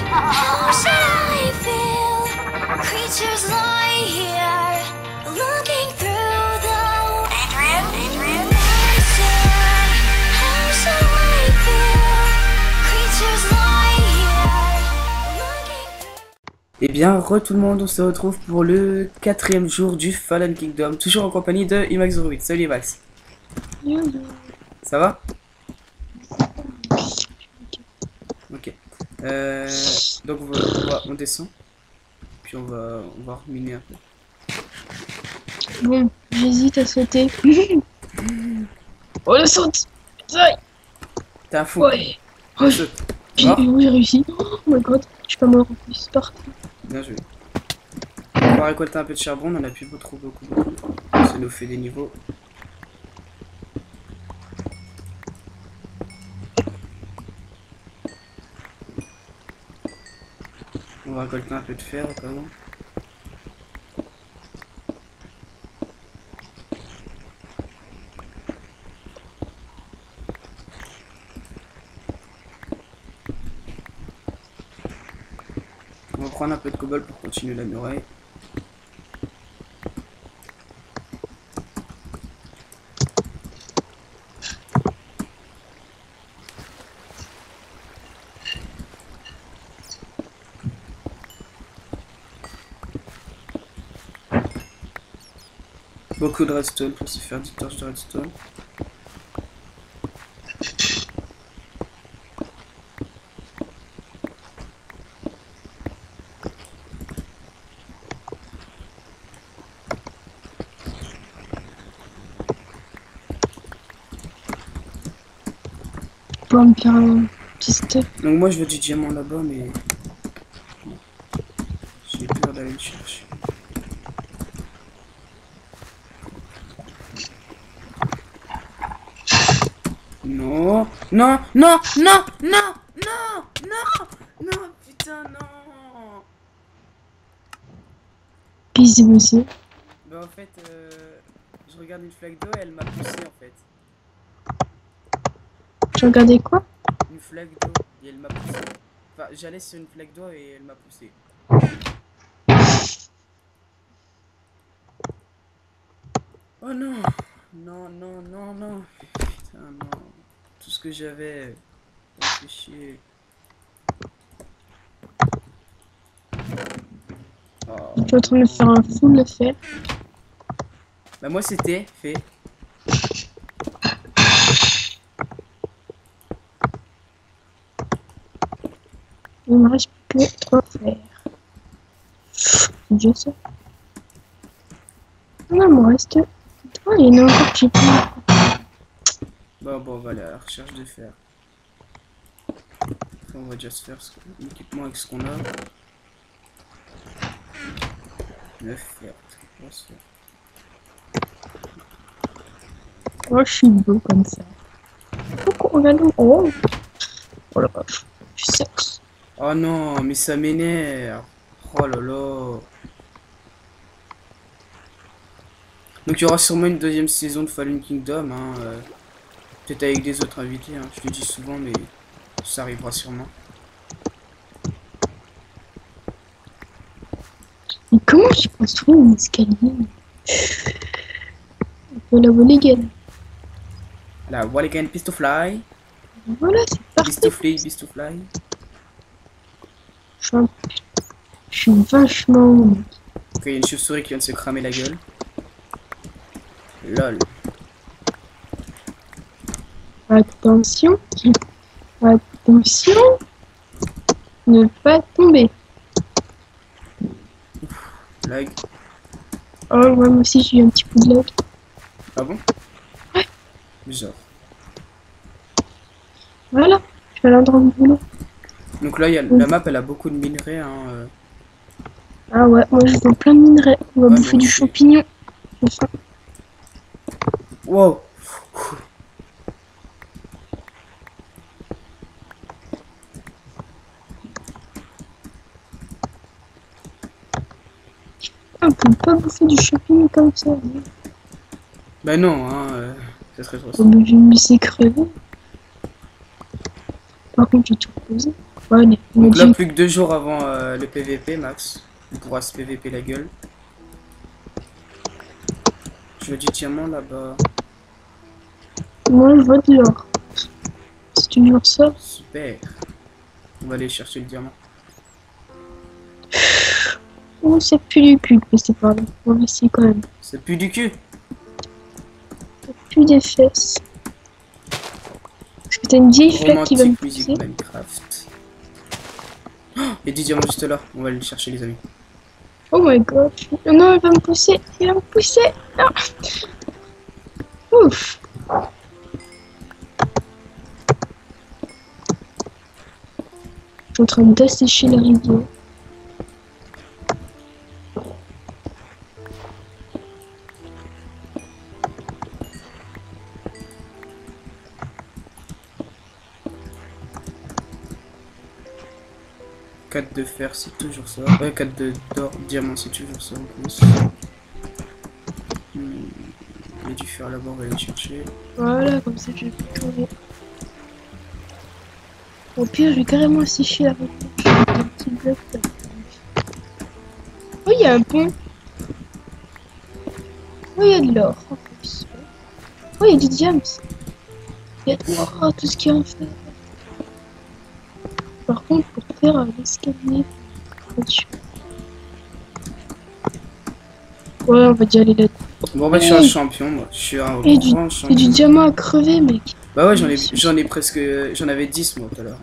How should I feel? Creatures lie here, looking through the Adrian? How should I feel? Creatures lie here, looking through. Eh bien, tout le monde, on se retrouve pour le 4e jour du Fallen Kingdom, toujours en compagnie de Imax08. Salut Imax. Ça va? Ok. Donc on descend, puis on va reminer un peu. Bon, j'hésite à sauter. Oh, le saute! Ça y est. T'es un fou. Ouais. Oh, Saute. j'ai réussi. Oh my god, je suis pas mort en plus, c'est parfait. Bien joué. On va récolter un peu de charbon, on en a plus beaucoup. Ça nous fait des niveaux. On va récolter un peu de fer au cas où. On va prendre un peu de cobalt pour continuer la muraille. Beaucoup de redstone pour se faire 10 torches de redstone. Pour me faire un petit step. Donc moi je veux du diamant là-bas, mais j'ai peur d'aller le chercher. Non, non, non, non, non, non, non, non, putain non. Puis c'est Bah en fait, je regarde une flaque d'eau et elle m'a poussé en fait. Tu regardais quoi? Une flaque d'eau et elle m'a poussé. Enfin, j'allais sur une flaque d'eau et elle m'a poussé. Oh non, non, non, non, non. Putain non. Tout ce que j'avais. Ça me fait chier. Oh, Je suis en train de faire un full de fer. bah moi c'était fait. Il me reste que 3 fers. Dieu sait. Non, il me reste 3, il y en a encore que j'ai pas. Bon, on va aller à la recherche de fer. Après, on va déjà se faire l'équipement avec ce qu'on a. 9 fer. On va se faire. Oh, je suis beau comme ça. Oh, regarde. Oh, oh la vache. Du sexe. Oh non, mais ça m'énerve. Oh là là. Donc il y aura sûrement une deuxième saison de Fallen Kingdom. Hein, peut-être avec des autres invités. Hein, je le dis souvent, mais ça arrivera sûrement. Mais comment j'ai construit un escalier? On peut la voler again. La wall again, Beast to fly. Voilà, c'est Beast to parfait. fly, Beast to fly. Je suis vachement... Ok, il y a une chauve-souris qui vient de se cramer la gueule. Lol. Attention. Attention. Ne pas tomber. Lag. Oh, ouais, moi aussi j'ai eu un petit coup de lag. Ah bon? Ouais. Bizarre. Voilà, je vais aller dans le boulot. Donc là, la map, elle a beaucoup de minerais. Hein, Ah ouais, moi je vois plein de minerais. On va Ouais, bouffer moi du aussi. champignon. Enfin, Wow. on peut pas bouffer du champignon comme ça. Bah non, hein, ça serait trop Oh, simple. mais je vais me laisser crever. Par contre, j'ai tout poser. Ouais, mais on a Donc là, dit. plus que 2 jours avant le PVP, Max. On pourra se PVP la gueule. Je veux du diamant là-bas. Moi, je vois de l'or. Si tu me le ressors. Super. On va aller chercher le diamant. Oh, c'est plus du cul de passer par là. On va essayer quand même. C'est plus du cul. Plus des fesses. Parce que t'as une vieille flaque qui va me Romantique pousser. musique Minecraft. Oh, il y a du diamant juste là. On va aller le chercher, les amis. Oh my god. Non, il va me pousser. Il va me pousser. Ah. Ouf. Je suis en train d'assécher la rivière. Quatre de fer, c'est toujours ça. 4 de d'or, diamant, c'est toujours ça en plus. Il y a du fer là-bas, on va aller le chercher. Voilà, comme ça je vais plus tourner. Au pire, je vais carrément assécher la rivière. Je vais mettre un petit bloc là. Oh, il y a un pont. Oh, il y a de l'or en plus. Oh, il y a du diams. Il y a de l'or, oh, tout ce qui est en fer. Par contre, pour faire l'escalier, ouais, on va déjà aller là. Bon, bah, je suis un champion, moi. Je suis un Et grand du champion. diamant à crever, mec. Bah, ouais, j'en ai presque. J'en avais 10 moi tout à l'heure.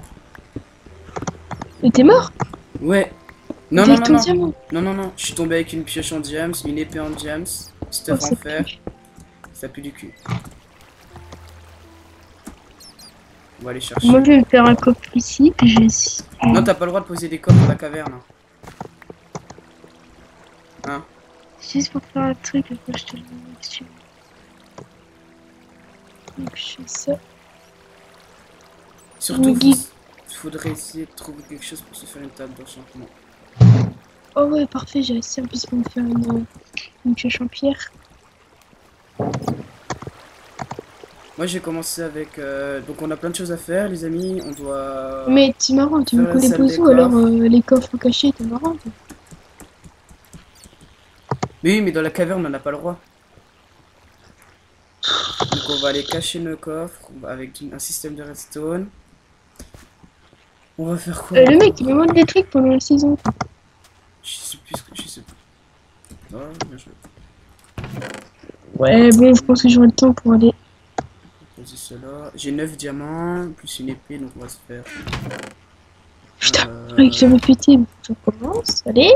Mais t'es mort? Ouais. Non, Avec non, ton non, non. diamant. Non, non, non. Je suis tombé avec une pioche en diams, une épée en diams, Oh, stuff en ça fer. pue. Ça pue du cul. On va aller chercher. Moi, je vais me faire un coffre ici, puis je vais... Non, t'as pas le droit de poser des coffres dans la caverne. Hein? Juste pour faire un truc, après je te le mets dessus. Donc je fais ça. Surtout, Mon guide. faudrait essayer de trouver quelque chose pour se faire une table d'enchantement. Oh ouais, parfait, j'ai réussi en plus pour me faire une pioche en pierre. Moi j'ai commencé avec... donc on a plein de choses à faire les amis, on doit... Mais c'est marrant, tu veux faire la coller salle des poseaux, alors coffres. les coffres cachés, c'est marrant. Quoi. Mais oui mais dans la caverne on n'a pas le droit. Donc on va aller cacher nos coffres avec un système de redstone. On va faire quoi? Le mec, il me montre des trucs pendant la saison. Je sais plus ce que... Je sais plus. Oh, bien joué. Ouais, bon, je pense que j'aurai le temps pour aller. Poser cela. J'ai 9 diamants, plus une épée, donc on va se faire... Putain, mec, je vais me péter. Je recommence, allez.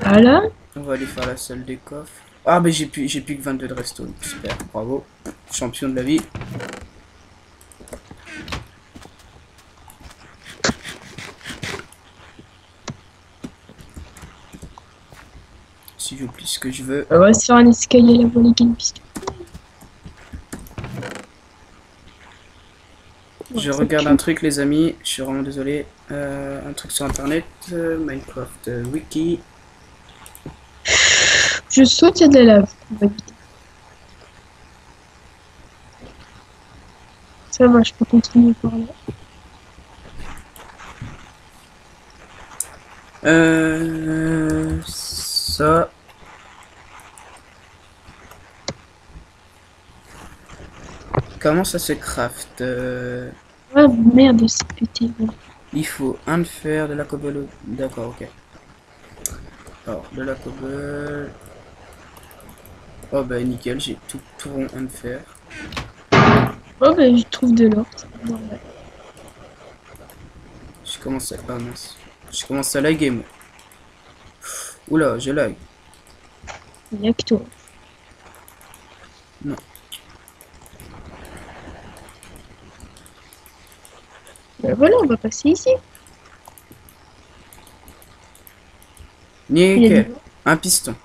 Voilà. On va aller faire la salle des coffres. Ah mais j'ai plus que 22 de redstone. Super, bravo. Champion de la vie. Si j'oublie ce que je veux. On va se faire un escalier à la volée game puisque. Je regarde un truc les amis, je suis vraiment désolé. Un truc sur internet, Minecraft Wiki. Je saute, il y a de la lave. On va éviter. Ça va, je peux continuer par là. Ça. Comment ça se craft Ah merde, il s'est pété. Voilà. Il faut un de fer, de la cobble. D'accord, ok. Alors, de la cobble. Oh bah nickel, j'ai tout rond un de fer. Oh bah je trouve de l'or. Normal. Je commence à... Ah mince. Je commence à laguer moi. Oula, je lag. Il n'y a que toi. Non. Ben voilà, on va passer ici. Il y a Nickel. du- Un piston.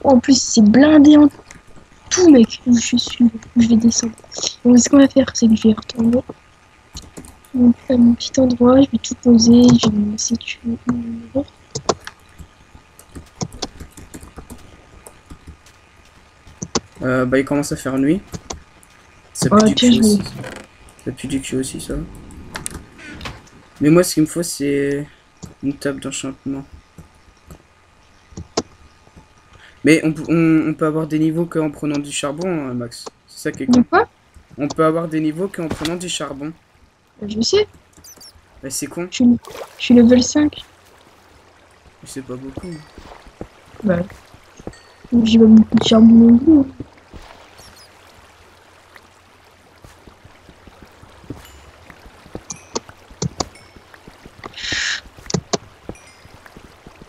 En plus, c'est blindé en tout, mec. Où je suis, où je vais descendre. Donc, ce qu'on va faire, c'est que je vais retourner à mon petit endroit. Je vais tout poser. Je vais me situer. Bah il commence à faire nuit. Ça pue Ouais, du tiens, cul je aussi. vais. Ça pue du cul aussi ça. Mais moi ce qu'il me faut c'est une table d'enchantement. Mais on peut avoir des niveaux qu'en prenant du charbon, hein, Max. C'est ça qui est De con. quoi? On peut avoir des niveaux qu'en prenant du charbon. Je sais, Bah c'est con. je suis level 5. Mais c'est pas beaucoup. Bah, j'ai pas beaucoup de charbon non plus, hein.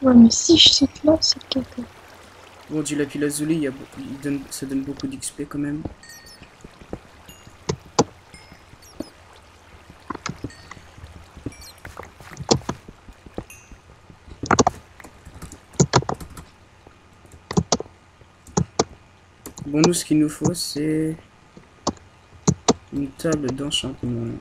Ouais, mais si je saute là, c'est caca. Bon, du lapis lazuli, ça donne beaucoup d'XP quand même. Bon, nous, ce qu'il nous faut, c'est une table d'enchantement.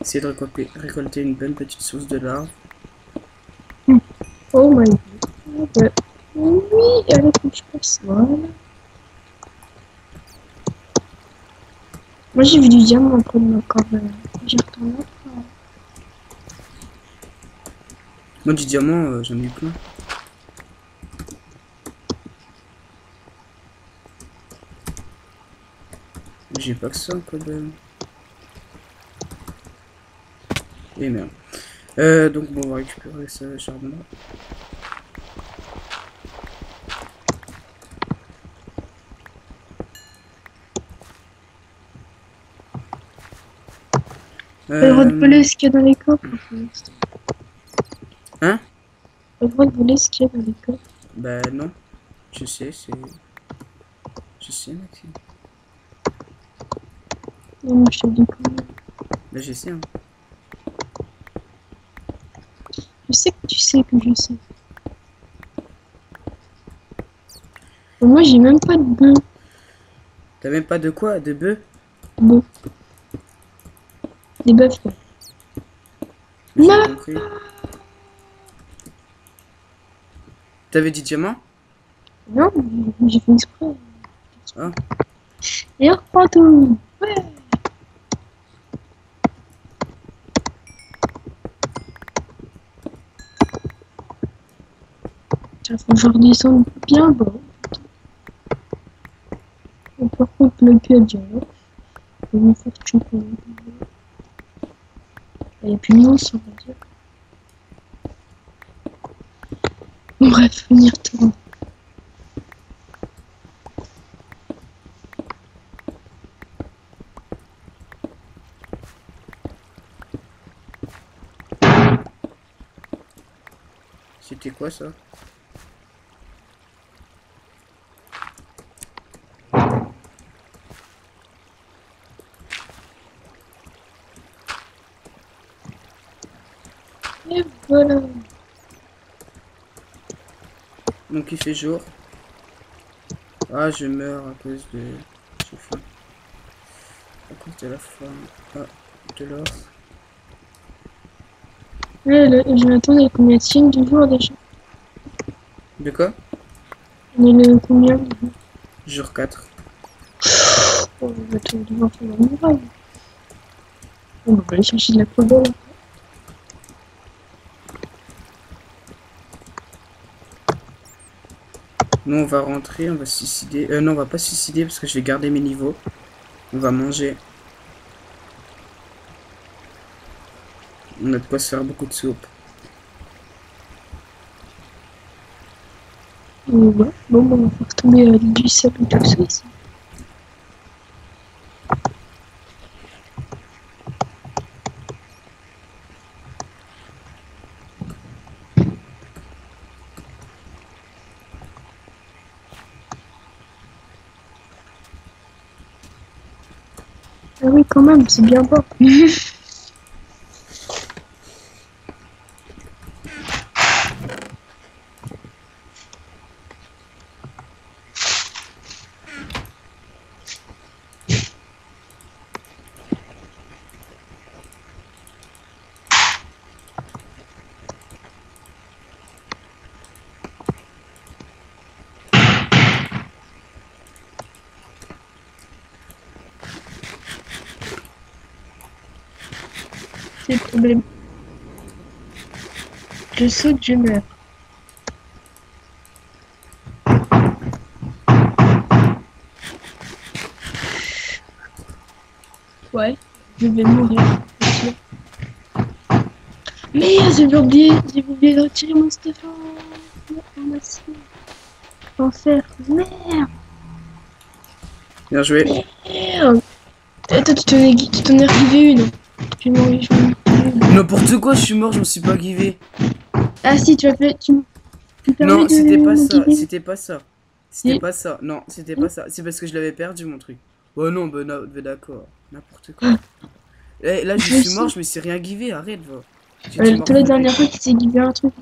Essayer de récolter une bonne petite source de larves. Oh my god. Oui, allez, faut que je passe. Voilà. Moi, j'ai vu du diamant après de ma corde. J'y retourne là. Moi, du diamant, j'en ai eu plein. J'ai pas que ça, quand même. Et merde. Donc, bon, on va récupérer ce charbon-là. T'as le droit de voler ce qu'il y a dans les coffres. Hein? T'as le droit de voler ce qu'il y a dans les coffres. Bah, non. Je sais, c'est... Je sais, Maxime. Non, moi, je te le dis quand même. Bah, je sais, hein. Je sais que tu sais que je sais. Et moi, j'ai même pas de bœuf. T'as même pas de quoi? De bœuf? Bœuf. Des bœufs, quoi. J'ai Non. compris. T'avais dit diamant? Non, j'ai fait exprès. Ah. Et reprends tout. Ouais. Tiens, faut que je redescende bien bas. Et par contre, le diamant, je vais me faire tuer quand même. Il n'y a plus de monstres, on va dire. Bref, on y retourne. C'était quoi, ça? Et voilà. Donc, il fait jour. Ah, je meurs à cause de... J'ai faim. À cause de la faim. Ah, de l'or. Ouais, je m'attends à combien de signes du jour déjà? De quoi? On est le combien du jour? Jour 4. Oh, on va devoir faire la muraille. On va aller chercher de la cobble. Nous, on va rentrer, on va se suicider. Non, on va pas se suicider parce que je vais garder mes niveaux. On va manger. On a de quoi se faire beaucoup de soupe. Ouais. Bon, on va faire tomber du sable et tout ça ici. Ah oui, quand même, c'est bien bas. problème. Je saute, je meurs. Ouais, je vais mourir. C'est sûr. Merde, j'ai oublié de retirer mon Stéphane. Merci. Enfer. Merde. Bien joué. Merde. Attends, tu t'en es arrivé une. Je vais mourir, je vais mourir. N'importe quoi, je suis mort, je me suis pas givé. Ah si, tu as fait... Tu permets Non, de c'était pas ça, giver. c'était pas ça. C'était Si. pas ça, non, c'était pas ça. C'est parce que je l'avais perdu mon truc. Oh non, bah, bah, d'accord, n'importe quoi. Eh, là, je Je suis mort, sais. je me suis rien givé, arrête, va. J'étais mort. Toi, la dernière fois, tu t'es givé un truc.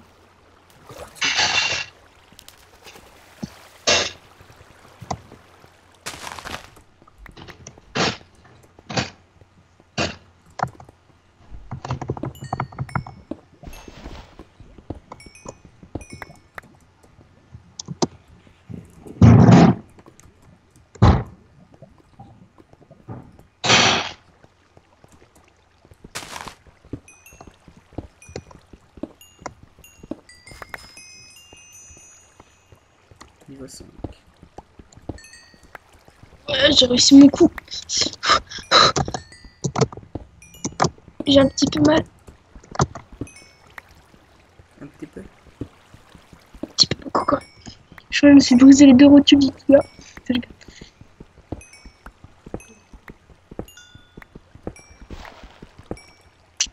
Niveau 5. Ouais, j'ai réussi mon coup. J'ai un petit peu mal. Un petit peu. Un petit peu beaucoup, quoi. Je crois que je me suis brisé les deux rotules du là.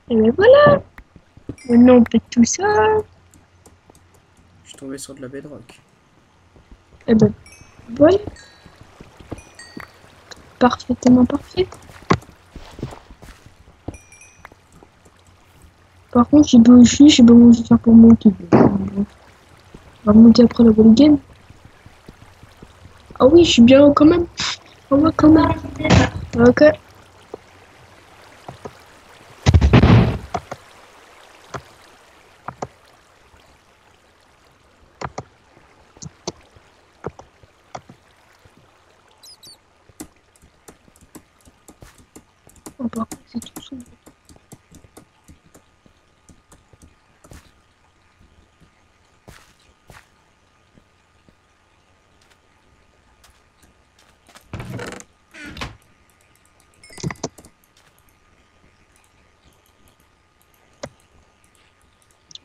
Et ben voilà. Maintenant, on fait tout ça. Je suis tombé sur de la bedrock. Et ben voilà. Parfaitement parfait. Par contre, j'ai pas aussi, je sais pas comment je vais faire pour monter. On va monter après la bonne game. Ah oui, je suis bien haut quand même. On va quand même. Ok. Oh, par contre, c'est tout sombre.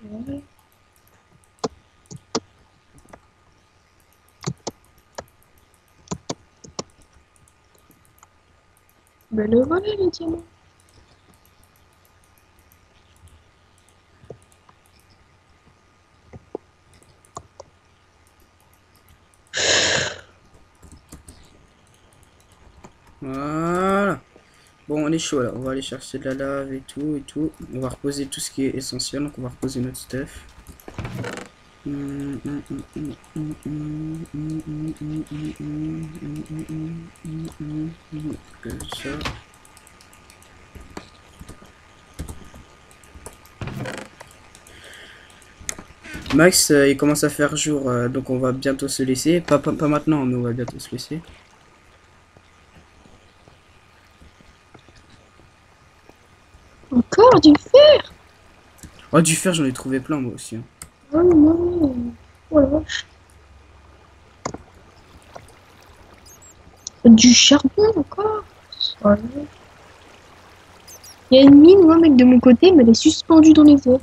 Ouais. Ben le voilà le diamant. Voilà. Bon, on est chaud là. On va aller chercher de la lave et tout et tout. On va reposer tout ce qui est essentiel. Donc, on va reposer notre stuff. Comme ça. Max, il commence à faire jour, donc on va bientôt se laisser. Pas maintenant, mais on va bientôt se laisser. Encore du fer. Oh, du fer, j'en ai trouvé plein moi aussi, hein. Oh non. Oh la vache. Du charbon encore. Ouais. Il y a une mine, moi, mec, de mon côté, mais elle est suspendue dans les airs.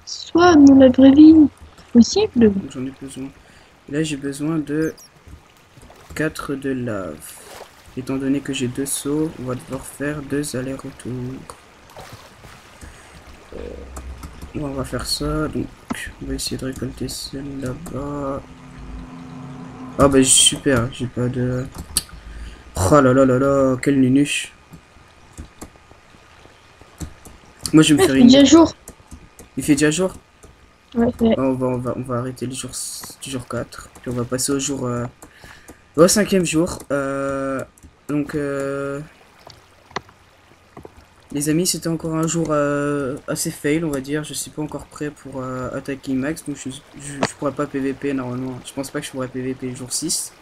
Soit dans la vraie vie. Possible. Donc j'en ai besoin. Là, j'ai besoin de 4 de lave. Étant donné que j'ai 2 seaux, on va devoir faire 2 allers-retours. On va faire ça. Donc, on va essayer de récolter celle là-bas. Ah bah super, j'ai pas de... Oh là là là là, quel nunuche. Moi je vais me faire une... Déjà jour. Il fait déjà jour? Ouais, ouais. Ah, on va arrêter le jour, du jour 4. Puis on va passer au jour... au 5e jour. Donc... les amis, c'était encore un jour assez fail, on va dire. Je suis pas encore prêt pour attaquer Max, donc je pourrais pas PVP normalement. Je pense pas que je pourrais PVP le jour 6.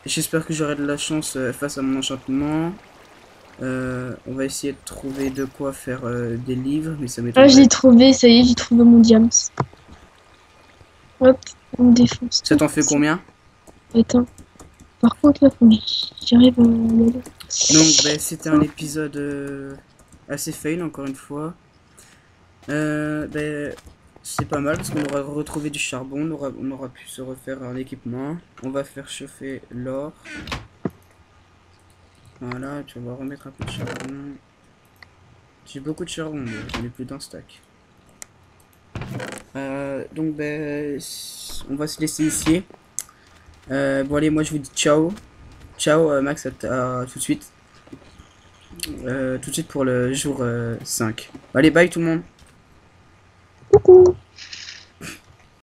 j'espère que j'aurai de la chance face à mon enchantement. On va essayer de trouver de quoi faire des livres, mais ça Ah, m'étonnerait. je l'ai trouvé, ça y est, j'ai trouvé mon diams. Hop, on me défonce. Ça t'en fait combien? Attends. Par contre, là, faut que j'arrive à y aller. Donc, ben, c'était un épisode assez fail, encore une fois. Ben, c'est pas mal parce qu'on aura retrouvé du charbon, on aura pu se refaire un équipement. On va faire chauffer l'or. Voilà, tu vas remettre un peu de charbon. J'ai beaucoup de charbon, mais j'en ai plus d'un stack. Donc, ben, on va se laisser ici. Bon, allez, moi je vous dis ciao. Ciao, Max, à tout de suite. Tout de suite pour le jour 5. Allez, bye tout le monde. Coucou!